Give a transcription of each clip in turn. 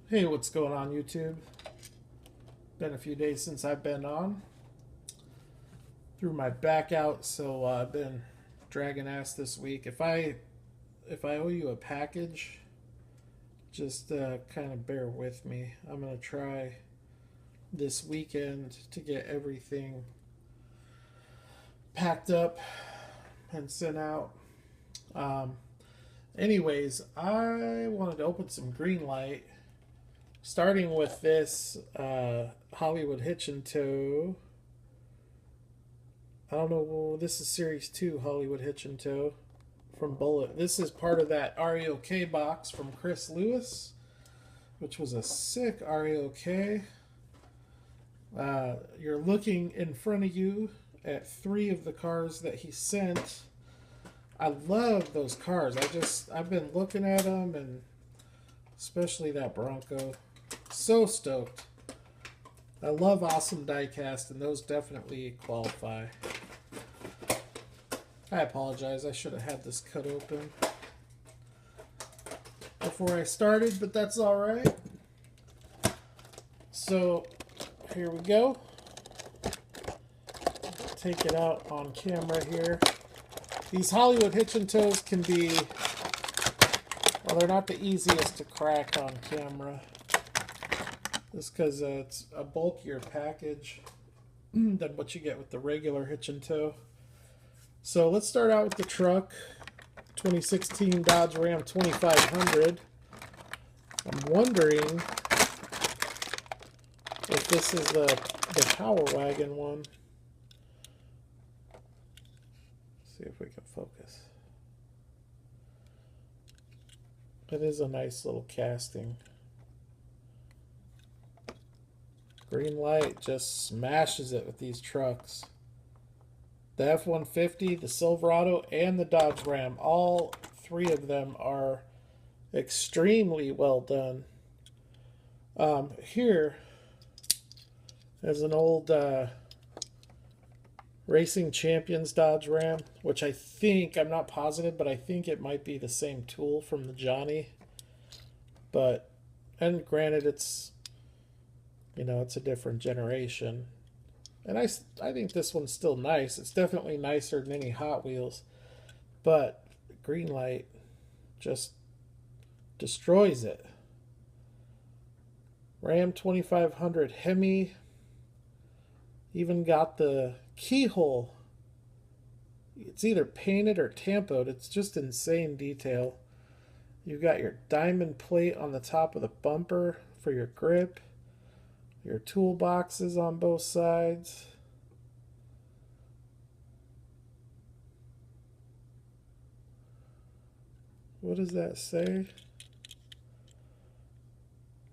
Hey, what's going on, YouTube? Been a few days since I've been on. Threw my back out, so I've been dragging ass this week. If I owe you a package, just kind of bear with me. I'm gonna try this weekend to get everything packed up and sent out. Um, Anyways, I wanted to open some green light. Starting with this Hollywood Hitch and Tow. I don't know. This is Series 2 Hollywood Hitch and Tow from Bullet. This is part of that RAOK box from Chris Lewis, which was a sick RAOK. You're looking in front of you at 3 of the cars that he sent. I love those cars. I've been looking at them, and especially that Bronco. So stoked. I love awesome diecast, and those definitely qualify. I apologize. I should have had this cut open before I started, but that's all right. So here we go. Take it out on camera here. These Hollywood hitch and tows can be, well, they're not the easiest to crack on camera. Just because it's a bulkier package than what you get with the regular hitch and tow. So let's start out with the truck. 2016 Dodge Ram 2500. I'm wondering if this is the Power Wagon one. Let's see if we can focus. It is a nice little casting. Green light just smashes it with these trucks. The F-150, the Silverado, and the Dodge Ram, all 3 of them are extremely well done. Here is an old Racing Champions Dodge Ram, which I think, I'm not positive, but I think it might be the same tool from the Johnny. But, and granted, it's, you know, it's a different generation. And I think this one's still nice. It's definitely nicer than any Hot Wheels. But green light just destroys it. Ram 2500 Hemi. Even got the keyhole. It's either painted or tampoed. It's just insane detail. You've got your diamond plate on the top of the bumper for your grip. Your toolboxes on both sides. What does that say?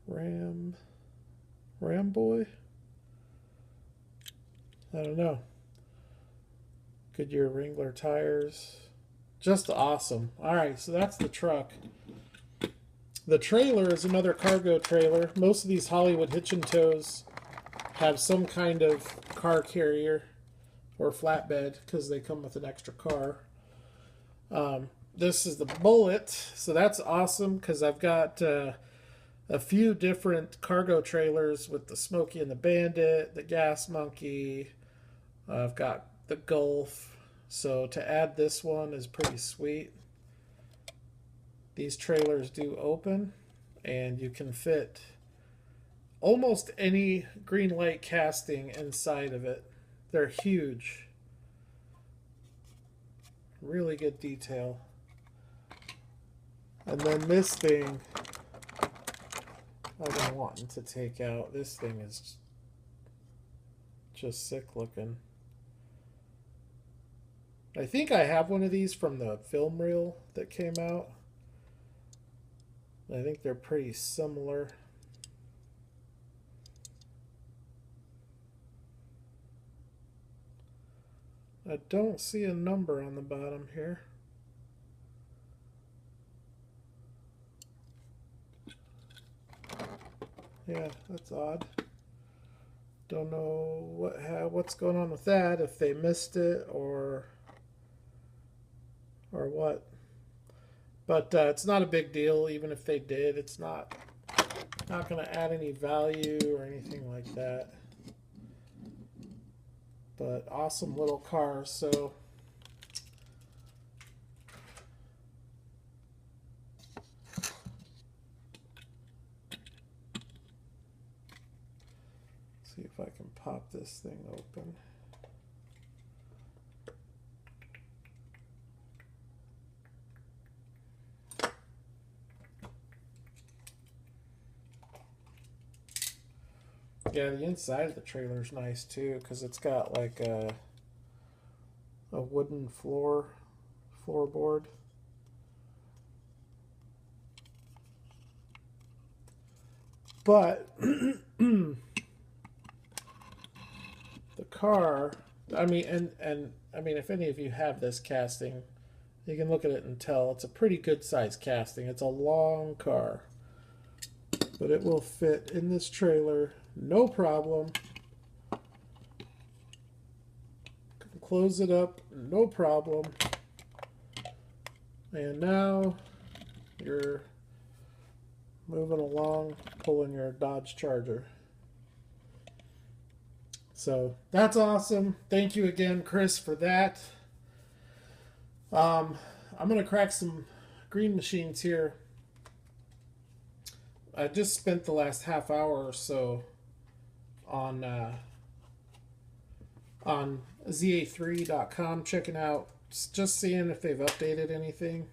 Ram Boy? I don't know. Goodyear Wrangler tires. Just awesome. Alright, so that's the truck. The trailer is another cargo trailer. Most of these Hollywood hitch and tows have some kind of car carrier or flatbed because they come with an extra car. This is the Bullet, so that's awesome because I've got a few different cargo trailers with the Smokey and the Bandit, the Gas Monkey. I've got the Gulf, so to add this one is pretty sweet. These trailers do open, and you can fit almost any green light casting inside of it. They're huge. Really good detail. And then this thing, I've been wanting to take out. This thing is just sick looking. I think I have one of these from the film reel that came out. I think they're pretty similar. I don't see a number on the bottom here. Yeah, that's odd. Don't know what's going on with that, if they missed it or what. But it's not a big deal, even if they did. It's not Not going to add any value or anything like that. But awesome little car. So see if I can pop this thing open. Yeah, the inside of the trailer is nice too, because it's got like a wooden floorboard. But the car, I mean, and I mean, if any of you have this casting, you can look at it and tell it's a pretty good size casting. It's a long car, but it will fit in this trailer, no problem. Close it up, no problem. And now you're moving along, pulling your Dodge Charger. So that's awesome. Thank you again, Chris, for that. I'm going to crack some green machines here. I just spent the last half hour or so on ZA3.com checking out, just seeing if they've updated anything.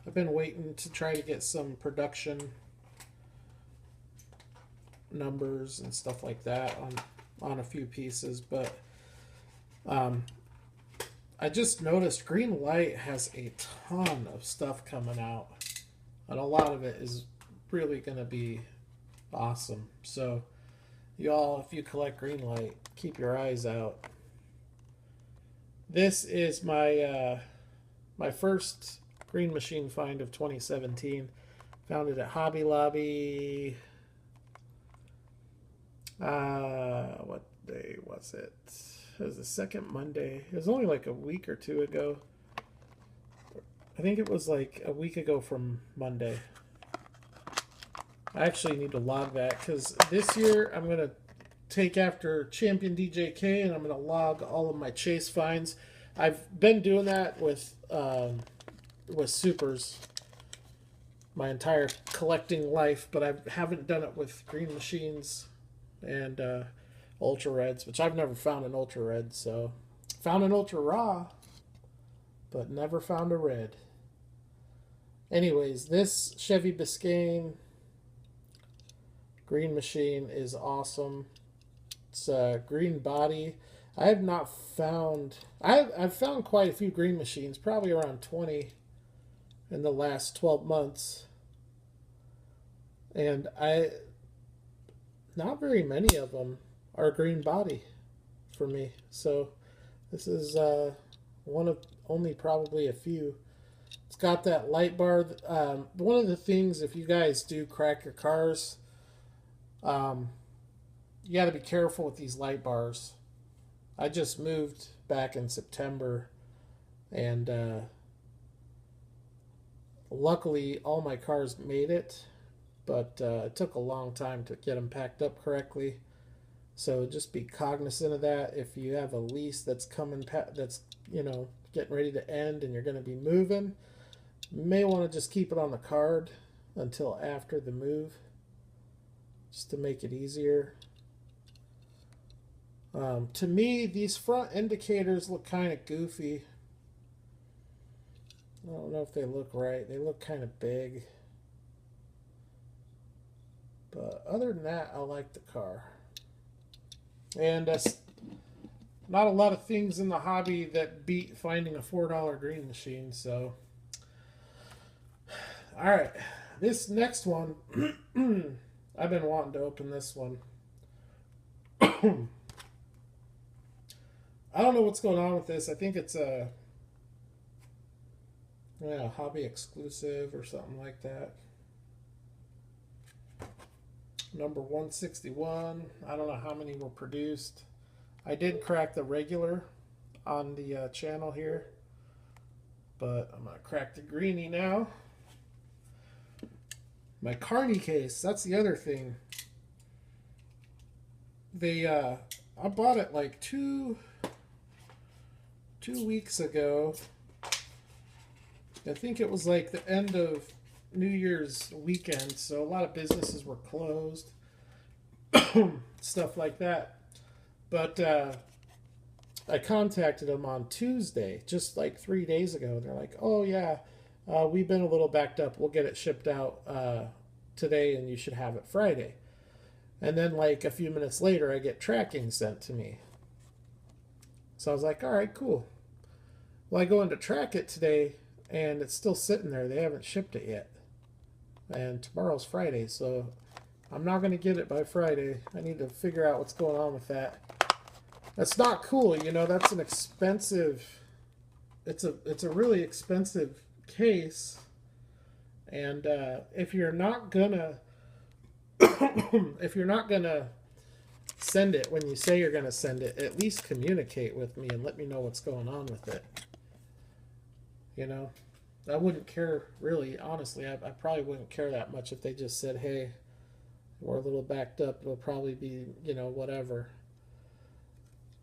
I've been waiting to try to get some production numbers and stuff like that on a few pieces, but I just noticed Greenlight has a ton of stuff coming out, and a lot of it is really going to be awesome. So y'all, if you collect Greenlight, keep your eyes out. This is my my first green machine find of 2017. Found it at Hobby Lobby. What day was it? It was the second Monday. It was only like a week or two ago. I think it was like a week ago from Monday. I actually need to log that because this year I'm going to take after Champion DJK and I'm going to log all of my chase finds. I've been doing that with supers my entire collecting life, but I haven't done it with green machines and ultra reds, which I've never found an ultra red. So found an ultra raw, but never found a red. Anyways, this Chevy Biscayne green machine is awesome. It's a green body. I have not found... I've found quite a few green machines, probably around 20 in the last 12 months. And not very many of them are green body for me. So this is one of only probably a few. It's got that light bar. One of the things, if you guys do crack your cars, you got to be careful with these light bars. I just moved back in September, and luckily all my cars made it, but it took a long time to get them packed up correctly. So just be cognizant of that. If you have a lease that's coming, that's getting ready to end, and you're going to be moving, you may want to just keep it on the card until after the move, just to make it easier. To me, these front indicators look kind of goofy. I don't know if they look right. They look kind of big. But other than that, I like the car. And not a lot of things in the hobby that beat finding a $4 green machine. So, all right, this next one, I've been wanting to open this one. I don't know what's going on with this. I think it's a hobby exclusive or something like that. Number 161. I don't know how many were produced. I did crack the regular on the channel here, but I'm going to crack the greenie now. My Carney case, that's the other thing. They I bought it like two weeks ago. I think it was like the end of New Year's weekend, so a lot of businesses were closed. Stuff like that. But I contacted them on Tuesday, just like 3 days ago. They're like, oh, yeah, we've been a little backed up. We'll get it shipped out today, and you should have it Friday. And then, like, a few minutes later, I get tracking sent to me. So I was like, all right, cool. Well, I go in to track it today, and it's still sitting there. They haven't shipped it yet. And tomorrow's Friday, so I'm not going to get it by Friday. I need to figure out what's going on with that. That's not cool, you know. That's an expensive. It's a really expensive case, and if you're not gonna send it when you say you're gonna send it, at least communicate with me and let me know what's going on with it. You know, I wouldn't care really, honestly. I probably wouldn't care that much if they just said, "Hey, we're a little backed up. It'll probably be, you know, whatever."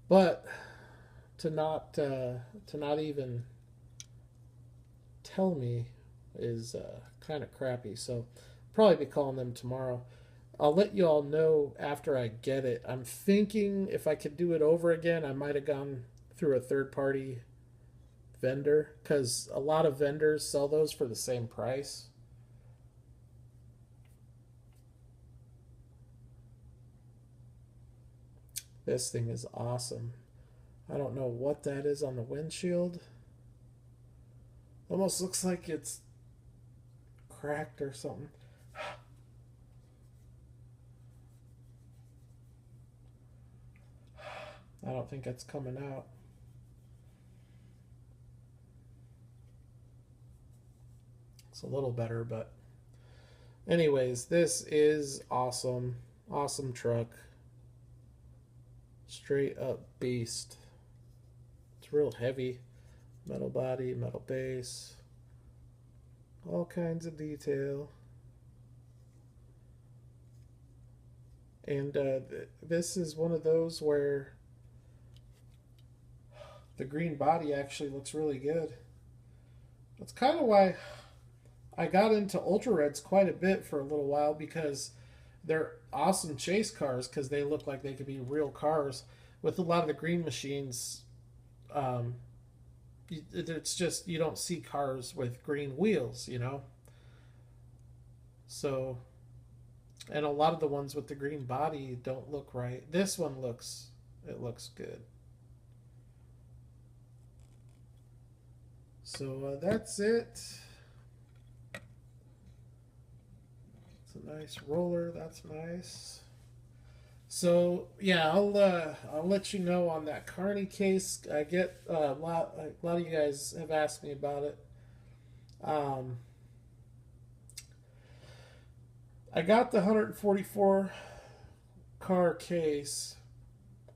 But to not even tell me is kind of crappy. So probably be calling them tomorrow. I'll let you all know after I get it. I'm thinking if I could do it over again, I might have gone through a third-party vendor, because a lot of vendors sell those for the same price. This thing is awesome. I don't know what that is on the windshield. Almost looks like it's cracked or something. I don't think that's coming out. It's a little better, but anyways, this is awesome. Awesome truck. Straight up beast. It's real heavy. Metal body, metal base. All kinds of detail. And this is one of those where the green body actually looks really good. That's kind of why I got into Ultra Reds quite a bit for a little while, because they're awesome chase cars because they look like they could be real cars. With a lot of the green machines, it's just you don't see cars with green wheels, you know. So, and a lot of the ones with the green body don't look right. This one looks good. So that's it. It's a nice roller. That's nice. So yeah, I'll let you know on that Carney case. I get a lot of you guys have asked me about it. I got the 144 car case,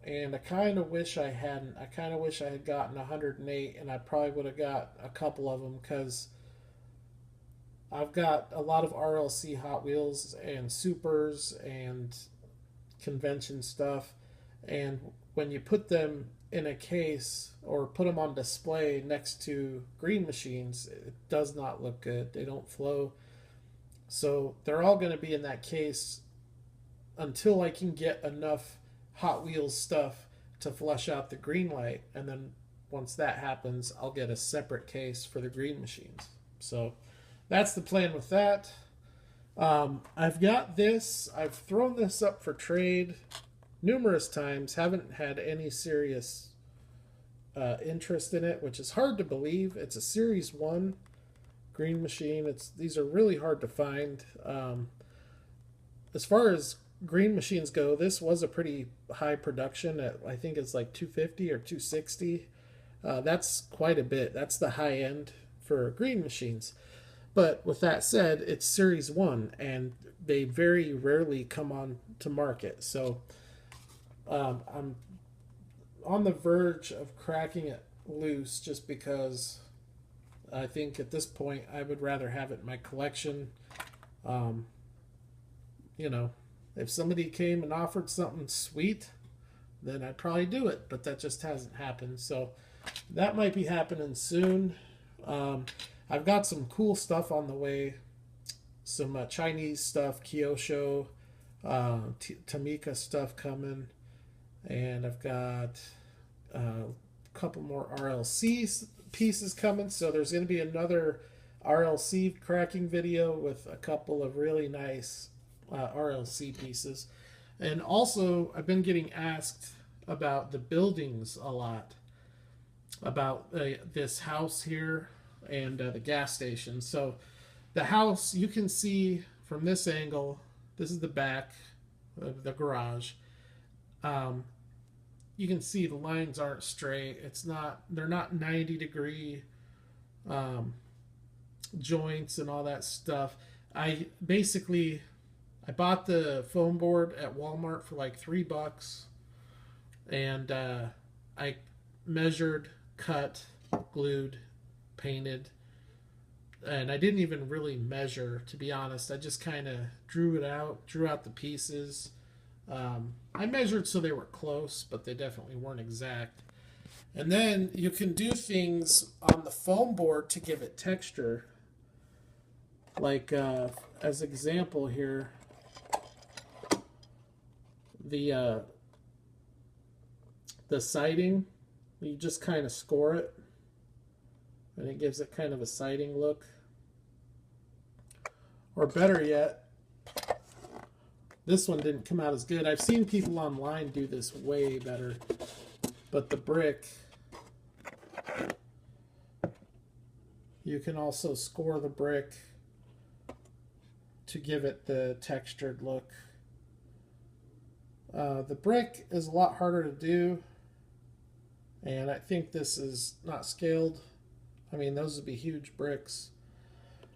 and I kind of wish I hadn't. I kind of wish I had gotten 108, and I probably would have got a couple of them, because I've got a lot of RLC Hot Wheels and Supers and convention stuff, and when you put them in a case or put them on display next to green machines, it does not look good. They don't flow. So they're all going to be in that case until I can get enough Hot Wheels stuff to flush out the green light, and then once that happens, I'll get a separate case for the green machines. So that's the plan with that. I've got this. I've thrown this up for trade numerous times. Haven't had any serious interest in it, which is hard to believe. It's a Series 1 green machine. These are really hard to find. As far as green machines go, this was a pretty high production. I think it's like 250 or 260. That's quite a bit. That's the high end for green machines. But with that said, it's Series 1, and they very rarely come on to market. So I'm on the verge of cracking it loose, just because I think at this point I would rather have it in my collection. you know, if somebody came and offered something sweet, then I'd probably do it. But that just hasn't happened. So that might be happening soon. I've got some cool stuff on the way. Some Chinese stuff, Kyosho, Tamika stuff coming. And I've got a couple more RLC pieces coming. So there's going to be another RLC cracking video with a couple of really nice RLC pieces. And also, I've been getting asked about the buildings a lot, about this house here and the gas station. So the house, you can see from this angle, this is the back of the garage. You can see the lines aren't straight. They're not 90-degree joints and all that stuff. I bought the foam board at Walmart for like $3, and I measured, cut, glued, painted, and I didn't even really measure, to be honest. I just kind of drew out the pieces. I measured so they were close, but they definitely weren't exact. And then you can do things on the foam board to give it texture. Like, as example here, the siding, you just kind of score it, and it gives it kind of a siding look. Or better yet, this one didn't come out as good. I've seen people online do this way better, but the brick, you can also score the brick to give it the textured look. The brick is a lot harder to do, and I think this is not scaled. I mean, those would be huge bricks.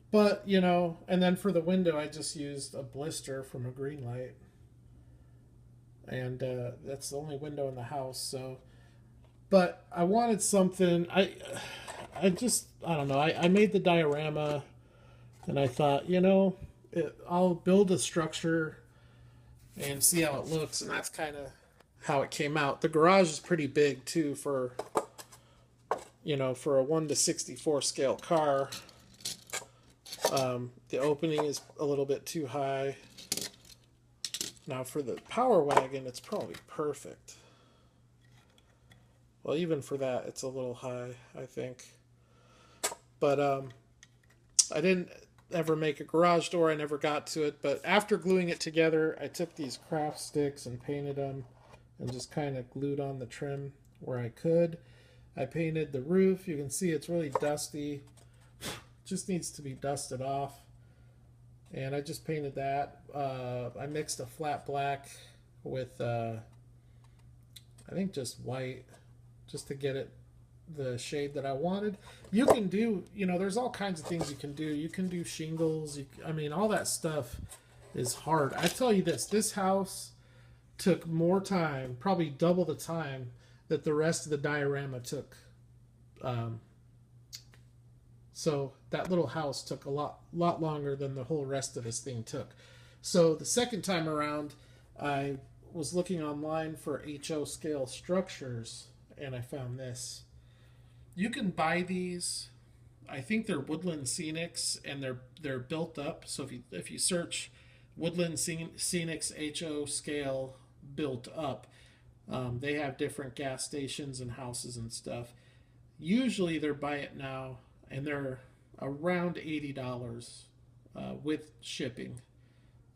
But, you know, and then for the window, I just used a blister from a green light. And that's the only window in the house, so. But I wanted something, I don't know, I made the diorama, and I thought, you know, I'll build a structure and see how it looks, and that's kind of how it came out. The garage is pretty big, too, for, you know, for a 1:64 scale car. The opening is a little bit too high. Now for the Power Wagon, it's probably perfect. Well, even for that, it's a little high, I think. But I didn't ever make a garage door. I never got to it. But after gluing it together, I took these craft sticks and painted them and just kind of glued on the trim where I could. I painted the roof. You can see it's really dusty. Just needs to be dusted off, and I just painted that. I mixed a flat black with I think just white, just to get it the shade that I wanted. You can do, you know, there's all kinds of things you can do. You can do shingles. I mean, all that stuff is hard. I tell you this house took more time, probably double the time that the rest of the diorama took. So that little house took a lot longer than the whole rest of this thing took. So the second time around, I was looking online for HO scale structures, and I found this. You can buy these. I think they're Woodland Scenics, and they're built up. So if you search Woodland Scenics HO scale built up, they have different gas stations and houses and stuff. Usually they're buy it now, and they're around $80 with shipping.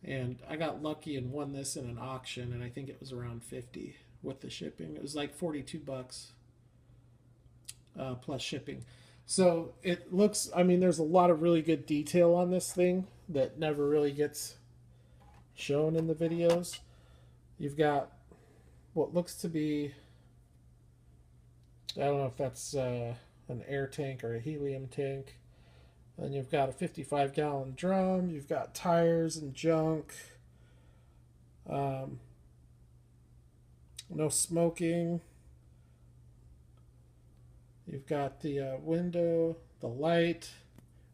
And I got lucky and won this in an auction, and I think it was around $50 with the shipping. It was like $42 plus shipping. So it looks, I mean, there's a lot of really good detail on this thing that never really gets shown in the videos. You've got what looks to be, I don't know if that's an air tank or a helium tank. Then you've got a 55-gallon drum. You've got tires and junk. No smoking. You've got the window, the light.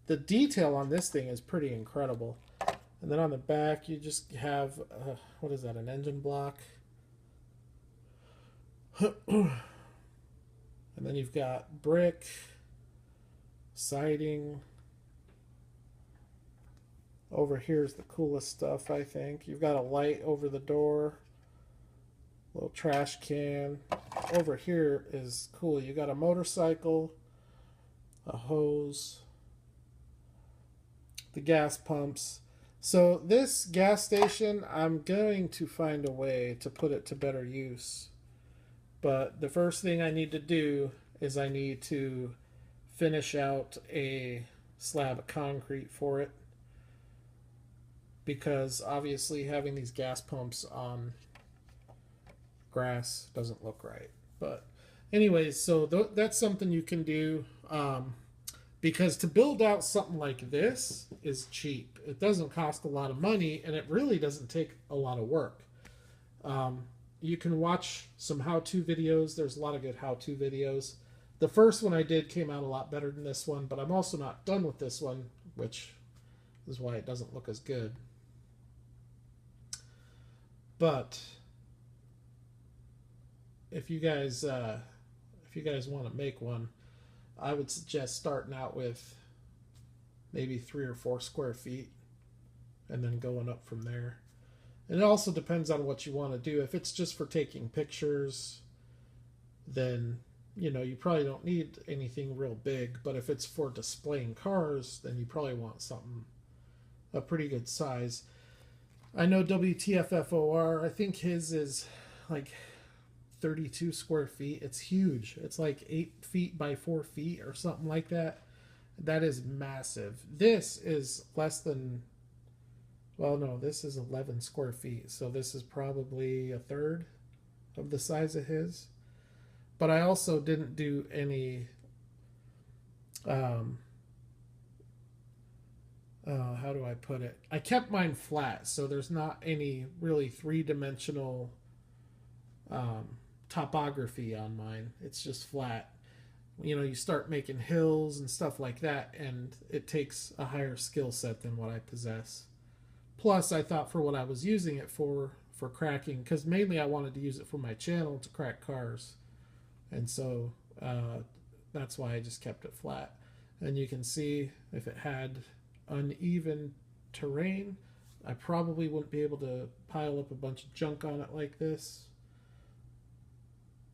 The detail on this thing is pretty incredible. And then on the back, you just have, what is that, an engine block? And then you've got brick, siding. Over here is the coolest stuff, I think. You've got a light over the door, little trash can. Over here is cool. You got a motorcycle, a hose, the gas pumps. So this gas station, I'm going to find a way to put it to better use. But the first thing I need to do is I need to finish out a slab of concrete for it. Because obviously having these gas pumps on grass doesn't look right. But anyways, so that's something you can do. Because to build out something like this is cheap. It doesn't cost a lot of money, and it really doesn't take a lot of work. You can watch some how-to videos. There's a lot of good how-to videos. The first one I did came out a lot better than this one, but I'm also not done with this one, which is why it doesn't look as good. But if you guys want to make one, I would suggest starting out with maybe 3 or 4 square feet and then going up from there. And it also depends on what you want to do. If it's just for taking pictures, then you probably don't need anything real big. But if it's for displaying cars, then you probably want something a pretty good size. I know WTFFOR, I think his is like 32 square feet. It's huge. It's like 8 feet by 4 feet or something like that. That is massive. This is less than, well, no, this is 11 square feet. So this is probably a third of the size of his. But I also didn't do any, how do I put it? I kept mine flat, so there's not any really three-dimensional topography on mine. It's just flat. You start making hills and stuff like that, and it takes a higher skill set than what I possess. Plus, I thought for what I was using it for cracking, because mainly I wanted to use it for my channel to crack cars. And so that's why I just kept it flat. And you can see if it had uneven terrain, I probably wouldn't be able to pile up a bunch of junk on it like this.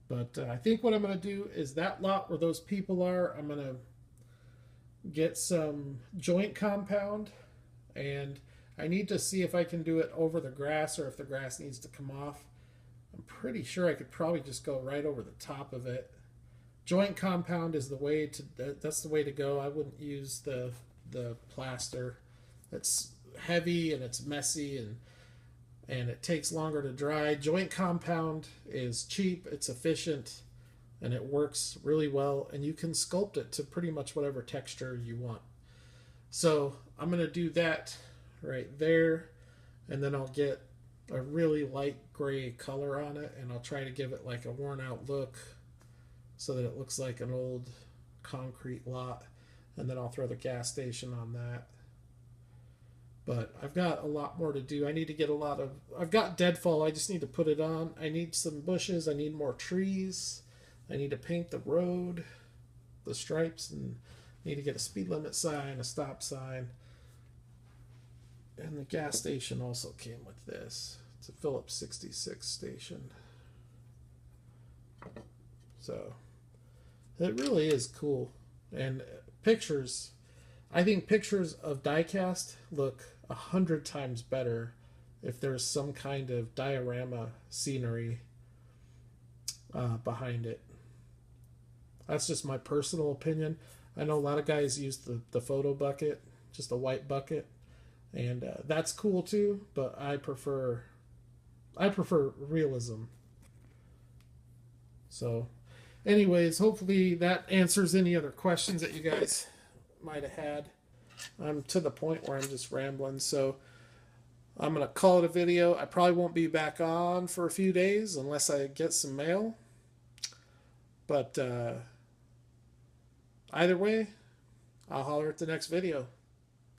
But I think what I'm going to do is that lot where those people are, I'm going to get some joint compound, and I need to see if I can do it over the grass or if the grass needs to come off. I'm pretty sure I could probably just go right over the top of it. Joint compound is the way to, that's the way to go. I wouldn't use the plaster. It's heavy and it's messy and it takes longer to dry. Joint compound is cheap, it's efficient, and it works really well, and you can sculpt it to pretty much whatever texture you want. So I'm going to do that right there, and then I'll get a really light gray color on it, and I'll try to give it like a worn out look so that it looks like an old concrete lot, and then I'll throw the gas station on that. But I've got a lot more to do. I need to get a lot of, I've got deadfall, I just need to put it on. I need some bushes, I need more trees, I need to paint the road, the stripes, and need to get a speed limit sign, a stop sign. And the gas station also came with this. It's a Phillips 66 station. So it really is cool. And pictures, I think pictures of Diecast look 100 times better if there's some kind of diorama scenery behind it. That's just my personal opinion. I know a lot of guys use the photo bucket, just a white bucket, and that's cool too, but I prefer realism. So anyways, hopefully that answers any other questions that you guys might have had. I'm to the point where I'm just rambling, so I'm going to call it a video. I probably won't be back on for a few days unless I get some mail. But either way, I'll holler at the next video.